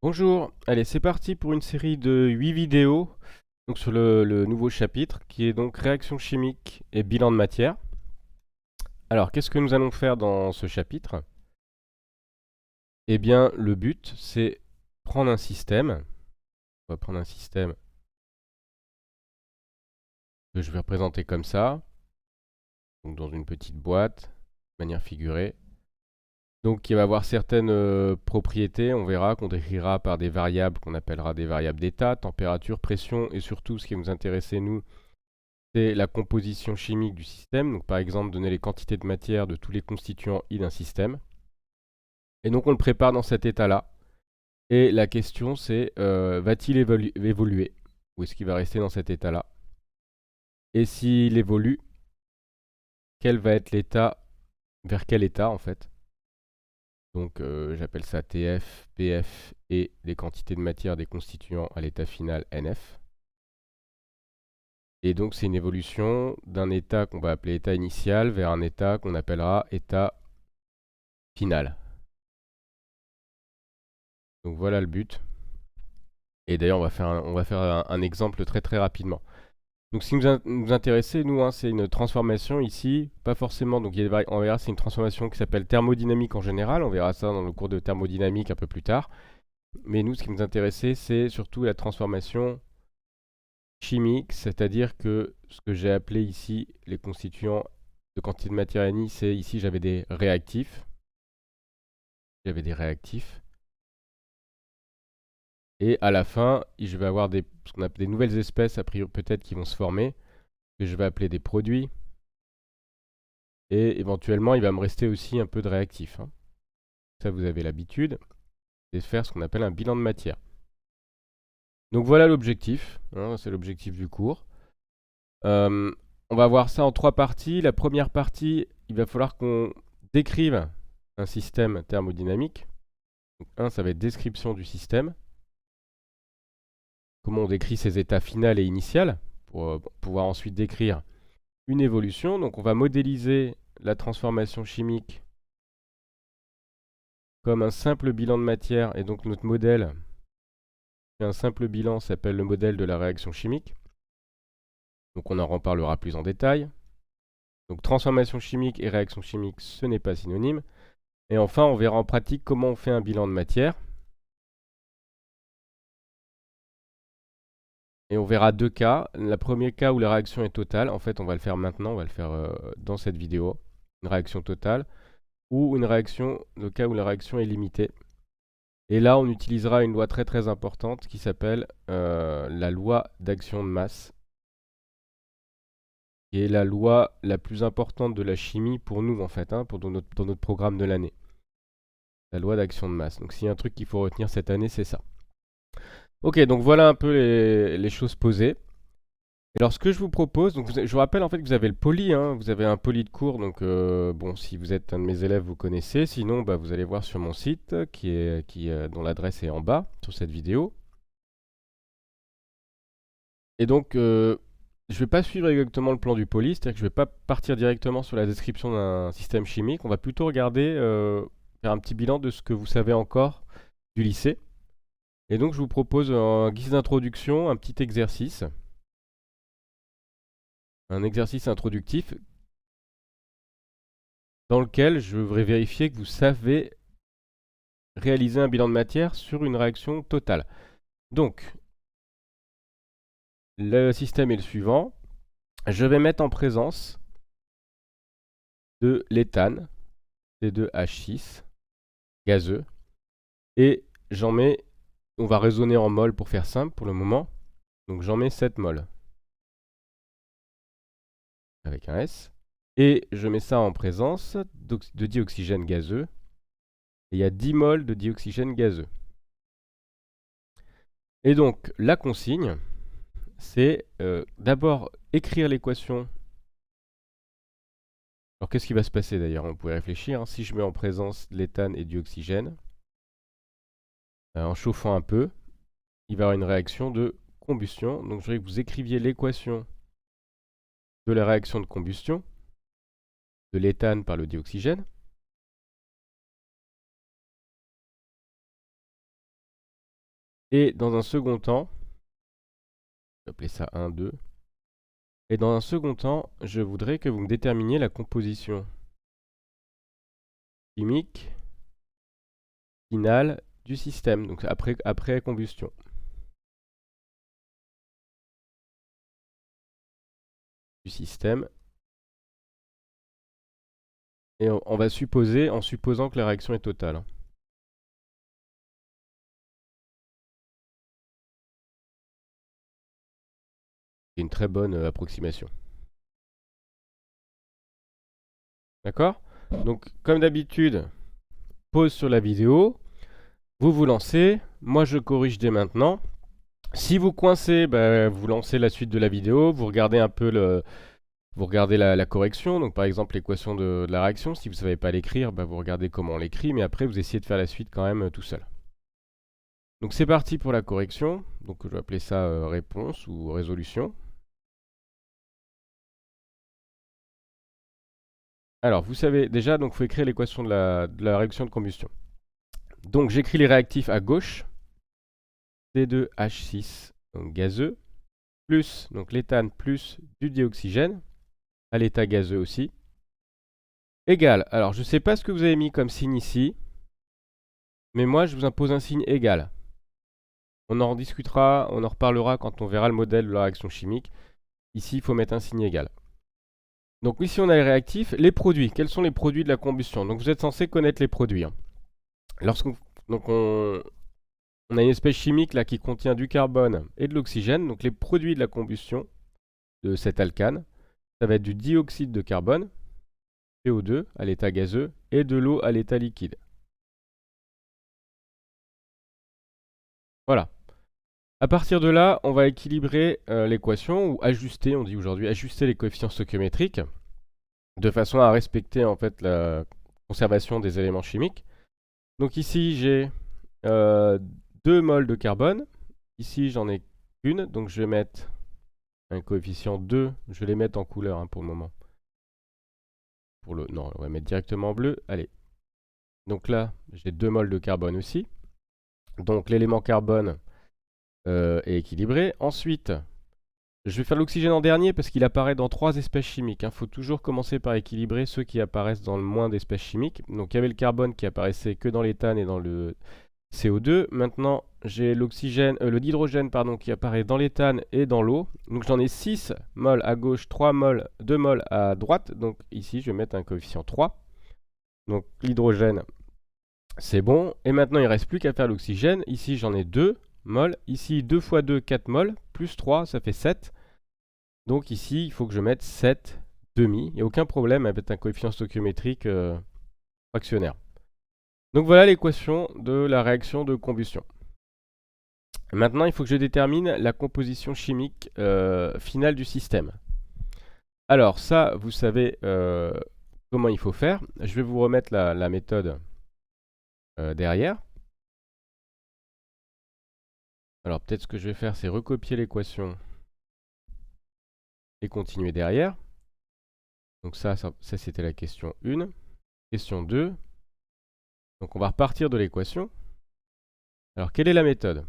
Bonjour, allez c'est parti pour une série de 8 vidéos donc sur le nouveau chapitre qui est donc réaction chimique et bilan de matière. Alors qu'est-ce que nous allons faire dans ce chapitre? Eh bien le but c'est prendre un système, on va prendre un système que je vais représenter comme ça, donc dans une petite boîte, de manière figurée. Donc il va avoir certaines propriétés, on verra, qu'on décrira par des variables qu'on appellera des variables d'état, température, pression et surtout ce qui nous intéressait nous, c'est la composition chimique du système. Donc par exemple, donner les quantités de matière de tous les constituants I d'un système. Et donc on le prépare dans cet état-là. Et la question c'est, va-t-il évoluer? Ou est-ce qu'il va rester dans cet état-là? Et s'il évolue, quel va être l'état, vers quel état en fait? Donc j'appelle ça TF, PF et les quantités de matière des constituants à l'état final NF. Et donc c'est une évolution d'un état qu'on va appeler état initial vers un état qu'on appellera état final. Donc voilà le but. Et d'ailleurs on va faire un exemple très rapidement. Donc ce qui nous intéressait, nous, hein, c'est une transformation ici, pas forcément, donc on verra c'est une transformation qui s'appelle thermodynamique en général, on verra ça dans le cours de thermodynamique un peu plus tard. Mais nous, ce qui nous intéressait, c'est surtout la transformation chimique, c'est-à-dire que ce que j'ai appelé ici les constituants de quantité de matière NI, c'est ici j'avais des réactifs. Et à la fin, je vais avoir ce qu'on appelle des nouvelles espèces, a priori peut-être, qui vont se former, que je vais appeler des produits. Et éventuellement, il va me rester aussi un peu de réactifs, hein. Ça, vous avez l'habitude, c'est de faire ce qu'on appelle un bilan de matière. Donc voilà l'objectif, hein, c'est l'objectif du cours. On va voir ça en 3 parties. La première partie, il va falloir qu'on décrive un système thermodynamique. Donc, ça va être description du système. Comment on décrit ses états finaux et initiales, pour pouvoir ensuite décrire une évolution. Donc on va modéliser la transformation chimique comme un simple bilan de matière. Et donc notre modèle, un simple bilan, s'appelle le modèle de la réaction chimique. Donc on en reparlera plus en détail. Donc transformation chimique et réaction chimique, ce n'est pas synonyme. Et enfin, on verra en pratique comment on fait un bilan de matière. Et on verra deux cas. Le premier cas où la réaction est totale, en fait on va le faire maintenant, on va le faire dans cette vidéo. Une réaction totale. Ou une réaction, le cas où la réaction est limitée. Et là, on utilisera une loi très importante qui s'appelle la loi d'action de masse, qui est la loi la plus importante de la chimie pour nous, en fait, hein, dans notre programme de l'année. La loi d'action de masse. Donc s'il y a un truc qu'il faut retenir cette année, c'est ça. Ok, donc voilà un peu les choses posées. Et alors ce que je vous propose, donc je vous rappelle en fait que vous avez le poly, hein, vous avez un poly de cours, donc bon, si vous êtes un de mes élèves, vous connaissez, sinon bah, vous allez voir sur mon site, dont l'adresse est en bas, sur cette vidéo. Et donc, je ne vais pas suivre exactement le plan du poly, c'est-à-dire que je ne vais pas partir directement sur la description d'un système chimique, on va plutôt regarder, faire un petit bilan de ce que vous savez encore du lycée. Et donc je vous propose en guise d'introduction un petit exercice. Un exercice introductif dans lequel je voudrais vérifier que vous savez réaliser un bilan de matière sur une réaction totale. Donc, le système est le suivant. Je vais mettre en présence de l'éthane, C2H6, gazeux, et j'en mets, on va raisonner en mol pour faire simple pour le moment, donc j'en mets 7 mols, avec un S, et je mets ça en présence de dioxygène gazeux, et il y a 10 mols de dioxygène gazeux. Et donc, la consigne, c'est d'abord écrire l'équation. Alors qu'est-ce qui va se passer d'ailleurs? On pourrait réfléchir, hein. Si je mets en présence l'éthane et du oxygène, en chauffant un peu, il va y avoir une réaction de combustion. Donc je voudrais que vous écriviez l'équation de la réaction de combustion de l'éthane par le dioxygène. Et dans un second temps, je vais appeler ça 1, 2. Et dans un second temps, je voudrais que vous me déterminiez la composition chimique finale du système, donc après combustion. Du système. Et on va supposer, en supposant que la réaction est totale. C'est une très bonne approximation. D'accord? Donc, comme d'habitude, pause sur la vidéo. Vous vous lancez. Moi, je corrige dès maintenant. Si vous coincez, bah, vous lancez la suite de la vidéo. Vous regardez un peu vous regardez la correction. Donc, par exemple, l'équation de la réaction. Si vous ne savez pas l'écrire, bah, vous regardez comment on l'écrit. Mais après, vous essayez de faire la suite quand même tout seul. Donc, c'est parti pour la correction. Donc, je vais appeler ça réponse ou résolution. Alors, vous savez déjà, donc, il faut écrire l'équation de la réaction de combustion. Donc, j'écris les réactifs à gauche. C2H6, donc gazeux, plus donc l'éthane plus du dioxygène, à l'état gazeux aussi, égal. Alors, je ne sais pas ce que vous avez mis comme signe ici, mais moi, je vous impose un signe égal. On en discutera, on en reparlera quand on verra le modèle de la réaction chimique. Ici, il faut mettre un signe égal. Donc ici, on a les réactifs. Les produits, quels sont les produits de la combustion? Donc vous êtes censé connaître les produits. Hein. Donc on a une espèce chimique là qui contient du carbone et de l'oxygène. Donc les produits de la combustion de cet alcane, ça va être du dioxyde de carbone, CO2 à l'état gazeux, et de l'eau à l'état liquide. Voilà. À partir de là, on va équilibrer l'équation, ou ajuster, on dit aujourd'hui, ajuster les coefficients stoichiométriques, de façon à respecter en fait la conservation des éléments chimiques. Donc ici, j'ai 2 moles de carbone. Ici, j'en ai qu'une, donc je vais mettre un coefficient 2. Je vais les mettre en couleur hein, pour le moment. Non, on va mettre directement en bleu. Allez. Donc là, j'ai 2 moles de carbone aussi. Donc l'élément carbone est équilibré. Ensuite, je vais faire l'oxygène en dernier parce qu'il apparaît dans 3 espèces chimiques. Il faut toujours commencer par équilibrer ceux qui apparaissent dans le moins d'espèces chimiques. Donc il y avait le carbone qui apparaissait que dans l'éthane et dans le CO2. Maintenant, j'ai le d'hydrogène qui apparaît dans l'éthane et dans l'eau. Donc j'en ai 6 moles à gauche, 3 moles, 2 moles à droite. Donc ici, je vais mettre un coefficient 3. Donc l'hydrogène, c'est bon. Et maintenant, il ne reste plus qu'à faire l'oxygène. Ici, j'en ai 2 moles. Ici, 2 fois 2, 4 moles. Plus 3, ça fait 7. Donc ici, il faut que je mette 7 demi. Il n'y a aucun problème avec un coefficient stoichiométrique fractionnaire. Donc voilà l'équation de la réaction de combustion. Maintenant, il faut que je détermine la composition chimique finale du système. Alors ça, vous savez comment il faut faire. Je vais vous remettre la méthode derrière. Alors peut-être ce que je vais faire, c'est recopier l'équation et continuer derrière. Donc ça c'était la question 1. Question 2. Donc on va repartir de l'équation. Alors quelle est la méthode?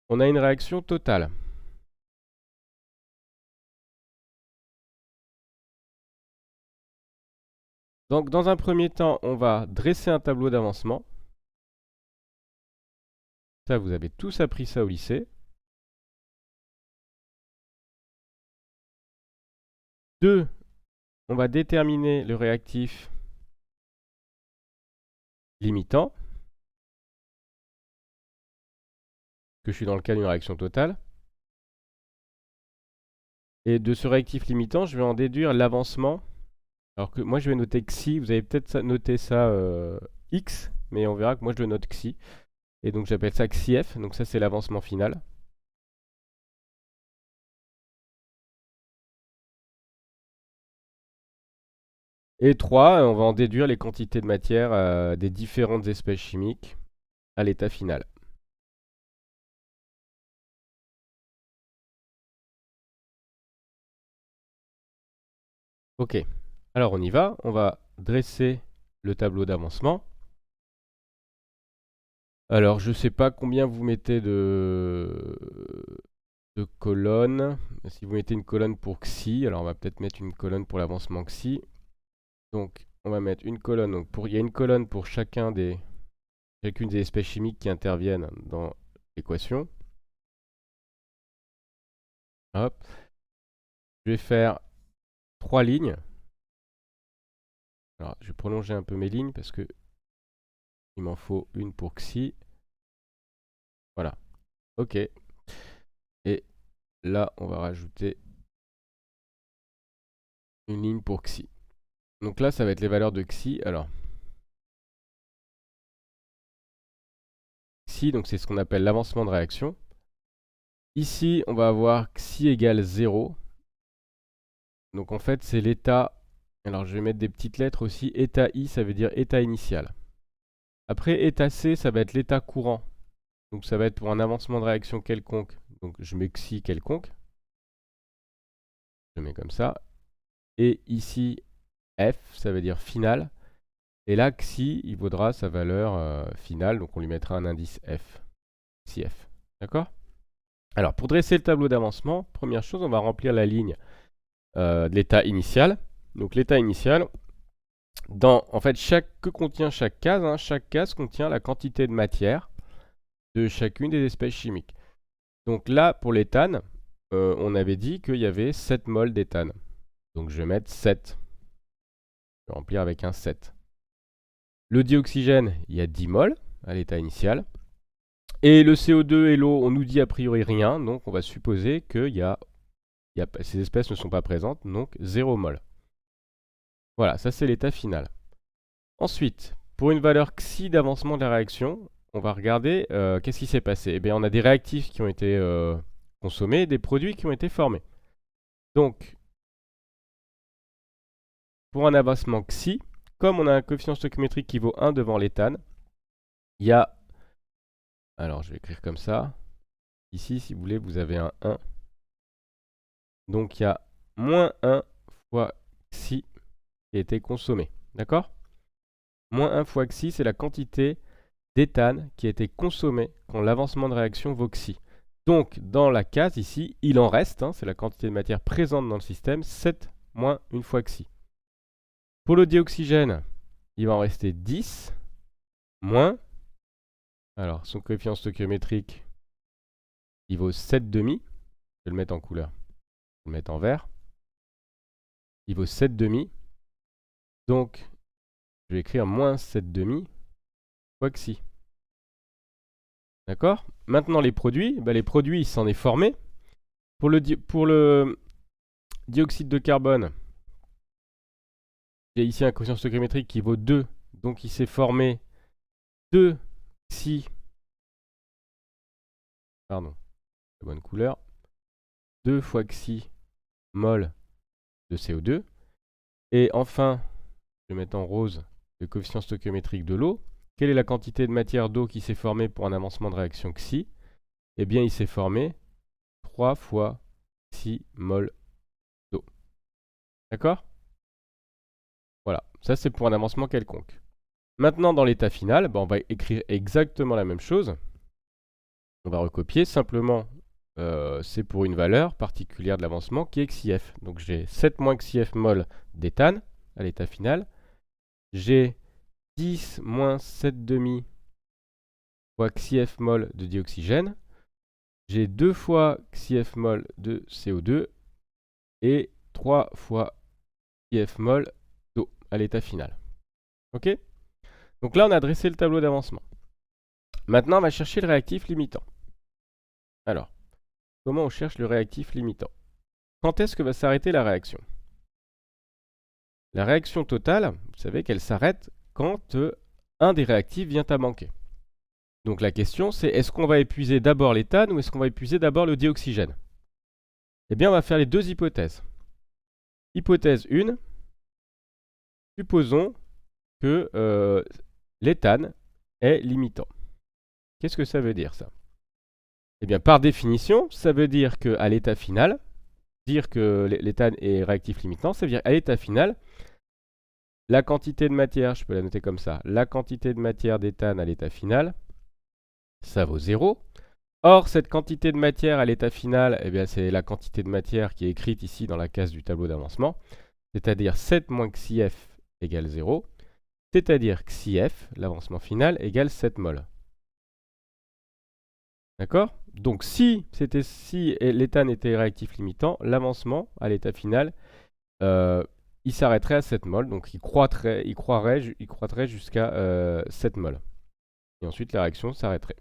On a une réaction totale. Donc dans un premier temps, on va dresser un tableau d'avancement. Ça, vous avez tous appris ça au lycée. 2, on va déterminer le réactif limitant, que je suis dans le cas d'une réaction totale. Et de ce réactif limitant, je vais en déduire l'avancement. Alors que moi, je vais noter xi. Vous avez peut-être noté ça x, mais on verra que moi, je le note xi. Et donc, j'appelle ça xif. Donc ça, c'est l'avancement final. Et 3, on va en déduire les quantités de matière des différentes espèces chimiques à l'état final. Ok, alors on y va. On va dresser le tableau d'avancement. Alors, je sais pas combien vous mettez de colonnes. Si vous mettez une colonne pour Xi, alors on va peut-être mettre une colonne pour l'avancement Xi. Donc, on va mettre une colonne. Donc, il y a une colonne pour chacune des espèces chimiques qui interviennent dans l'équation. Hop. Je vais faire 3 lignes. Alors, je vais prolonger un peu mes lignes parce que il m'en faut une pour Xi. Voilà. Ok. Et là, on va rajouter une ligne pour Xi. Donc là, ça va être les valeurs de Xi. Alors, Xi, donc c'est ce qu'on appelle l'avancement de réaction. Ici, on va avoir Xi égale 0. Donc en fait, c'est l'état. Alors, je vais mettre des petites lettres aussi. État I, ça veut dire état initial. Après, état C, ça va être l'état courant. Donc ça va être pour un avancement de réaction quelconque. Donc je mets Xi quelconque. Je mets comme ça. Et ici, F, ça veut dire final. Et là, Xi, il vaudra sa valeur finale. Donc on lui mettra un indice F. Xi F. D'accord? Alors, pour dresser le tableau d'avancement, première chose, on va remplir la ligne de l'état initial. Donc l'état initial, en fait, que contient chaque case, hein, chaque case contient la quantité de matière de chacune des espèces chimiques. Donc là, pour l'éthane, on avait dit qu'il y avait 7 moles d'éthane. Donc je vais mettre 7. Je vais remplir avec un 7. Le dioxygène, il y a 10 moles à l'état initial. Et le CO2 et l'eau, on nous dit a priori rien. Donc on va supposer que ces espèces ne sont pas présentes. Donc 0 mol. Voilà, ça c'est l'état final. Ensuite, pour une valeur Xi d'avancement de la réaction, on va regarder qu'est-ce qui s'est passé. Eh bien, on a des réactifs qui ont été consommés et des produits qui ont été formés. Donc, pour un avancement Xi, comme on a un coefficient stoichiométrique qui vaut 1 devant l'éthane, il y a... Alors, je vais écrire comme ça. Ici, si vous voulez, vous avez un 1. Donc, il y a moins 1 fois Xi qui a été consommé. D'accord? Moins 1 fois Xi, c'est la quantité d'éthane qui a été consommée quand l'avancement de réaction vaut Xi. Donc, dans la case ici, il en reste, hein, c'est la quantité de matière présente dans le système, 7 moins 1 fois Xi. Pour le dioxygène, il va en rester 10 moins... Alors, son coefficient stoichiométrique, il vaut 7,5. Je vais le mettre en couleur. Je vais le mettre en vert. Il vaut 7,5. Donc, je vais écrire moins 7,5 fois Xi. D'accord? Maintenant, les produits. Les produits, il s'en est formé. Pour le dioxyde de carbone, il y a ici un coefficient stoichiométrique qui vaut 2. Donc, il s'est formé 2 Xi. Pardon, la bonne couleur. 2 fois Xi mol de CO2. Et enfin, je vais mettre en rose le coefficient stoichiométrique de l'eau. Quelle est la quantité de matière d'eau qui s'est formée pour un avancement de réaction Xi? Eh bien, il s'est formé 3 fois Xi mol d'eau. D'accord? Voilà, ça c'est pour un avancement quelconque. Maintenant, dans l'état final, on va écrire exactement la même chose. On va recopier, simplement, c'est pour une valeur particulière de l'avancement qui est XIF. Donc j'ai 7 moins XIF mol d'éthane à l'état final. J'ai 10 moins 7,5 fois XIF mol de dioxygène. J'ai 2 fois XIF mol de CO2 et 3 fois XIF mol d'eau à l'état final. Ok? Donc là, on a dressé le tableau d'avancement. Maintenant, on va chercher le réactif limitant. Alors, comment on cherche le réactif limitant? Quand est-ce que va s'arrêter la réaction? La réaction totale, vous savez qu'elle s'arrête quand un des réactifs vient à manquer. Donc la question c'est, est-ce qu'on va épuiser d'abord l'éthane ou est-ce qu'on va épuiser d'abord le dioxygène? Eh bien, on va faire les deux hypothèses. Hypothèse 1, supposons que l'éthane est limitant. Qu'est-ce que ça veut dire ça? Eh bien, par définition, ça veut dire qu'à l'état final, dire que l'éthane est réactif limitant, ça veut dire qu'à l'état final, la quantité de matière, je peux la noter comme ça, la quantité de matière d'éthane à l'état final ça vaut 0. Or, cette quantité de matière à l'état final, eh bien, c'est la quantité de matière qui est écrite ici dans la case du tableau d'avancement, c'est-à-dire 7 moins XIF égale 0, c'est-à-dire XIF, l'avancement final, égale 7 mol. D'accord? Donc, si l'éthane était réactif limitant, l'avancement à l'état final, il s'arrêterait à 7 mol, donc il croîtrait jusqu'à 7 mol. Et ensuite, la réaction s'arrêterait.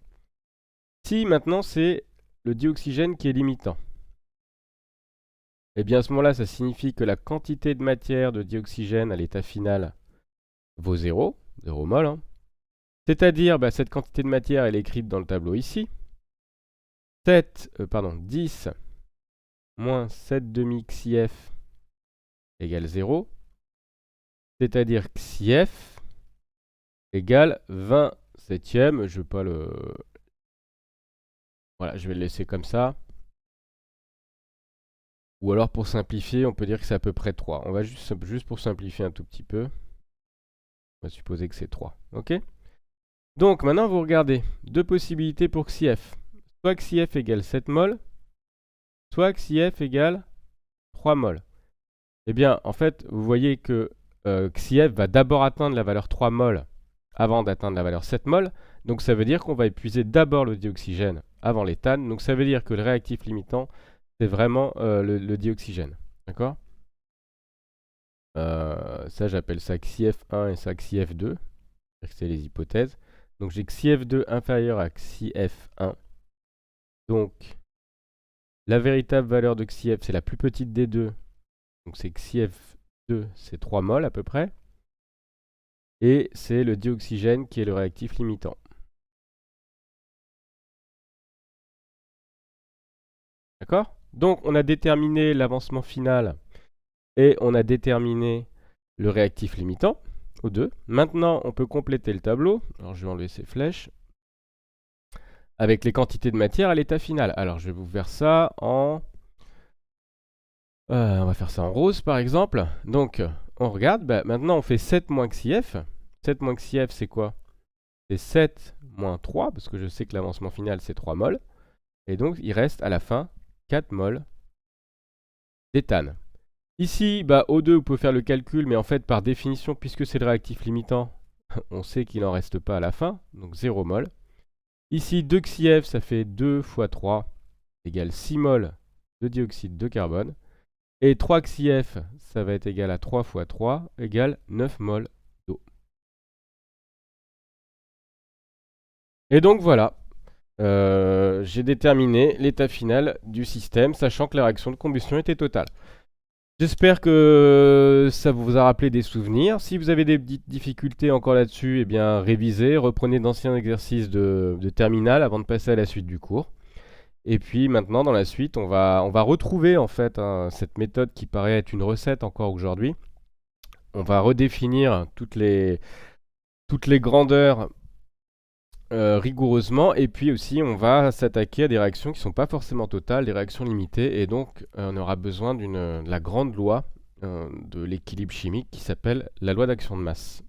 Si maintenant c'est le dioxygène qui est limitant, et bien à ce moment-là, ça signifie que la quantité de matière de dioxygène à l'état final vaut 0, 0 mol. Hein. C'est-à-dire, cette quantité de matière, elle est écrite dans le tableau ici. 10 moins 7 demi XIF égale 0. C'est-à-dire XIF égale 20 septièmes. Je vais pas le... Voilà, je vais le laisser comme ça. Ou alors pour simplifier, on peut dire que c'est à peu près 3. On va juste pour simplifier un tout petit peu. On va supposer que c'est 3. Ok? Donc maintenant vous regardez. Deux possibilités pour XIF. Soit XIF égale 7 mol, soit XIF égale 3 mol. Eh bien, en fait, vous voyez que XIF va d'abord atteindre la valeur 3 mol avant d'atteindre la valeur 7 mol. Donc ça veut dire qu'on va épuiser d'abord le dioxygène avant l'éthane. Donc ça veut dire que le réactif limitant, c'est vraiment le dioxygène. D'accord? Ça, j'appelle ça XIF1 et ça XIF2. C'est les hypothèses. Donc j'ai XIF2 inférieur à XIF1. Donc la véritable valeur de XIF, c'est la plus petite des deux. Donc c'est XIF2, c'est 3 mol à peu près. Et c'est le dioxygène qui est le réactif limitant. D'accord? Donc on a déterminé l'avancement final et on a déterminé le réactif limitant, aux deux. Maintenant, on peut compléter le tableau. Alors je vais enlever ces flèches. Avec les quantités de matière à l'état final. Alors je vais vous faire ça en... on va faire ça en rose par exemple. Donc on regarde, maintenant on fait 7 moins XIF. 7 moins XIF c'est quoi? C'est 7 moins 3, parce que je sais que l'avancement final c'est 3 mol. Et donc il reste à la fin 4 mol d'éthane. Ici, O2, vous pouvez faire le calcul, mais en fait par définition, puisque c'est le réactif limitant, on sait qu'il n'en reste pas à la fin, donc 0 mol. Ici, 2 XIF, ça fait 2 fois 3 égale 6 mol de dioxyde de carbone. Et 3 XIF, ça va être égal à 3 fois 3 égale 9 mol d'eau. Et donc voilà, j'ai déterminé l'état final du système, sachant que la réaction de combustion était totale. J'espère que ça vous a rappelé des souvenirs. Si vous avez des petites difficultés encore là-dessus, eh bien révisez, reprenez d'anciens exercices de terminale avant de passer à la suite du cours. Et puis maintenant, dans la suite, on va retrouver en fait cette méthode qui paraît être une recette encore aujourd'hui. On va redéfinir toutes les grandeurs rigoureusement, et puis aussi on va s'attaquer à des réactions qui ne sont pas forcément totales, des réactions limitées, et donc on aura besoin de la grande loi de l'équilibre chimique qui s'appelle la loi d'action de masse.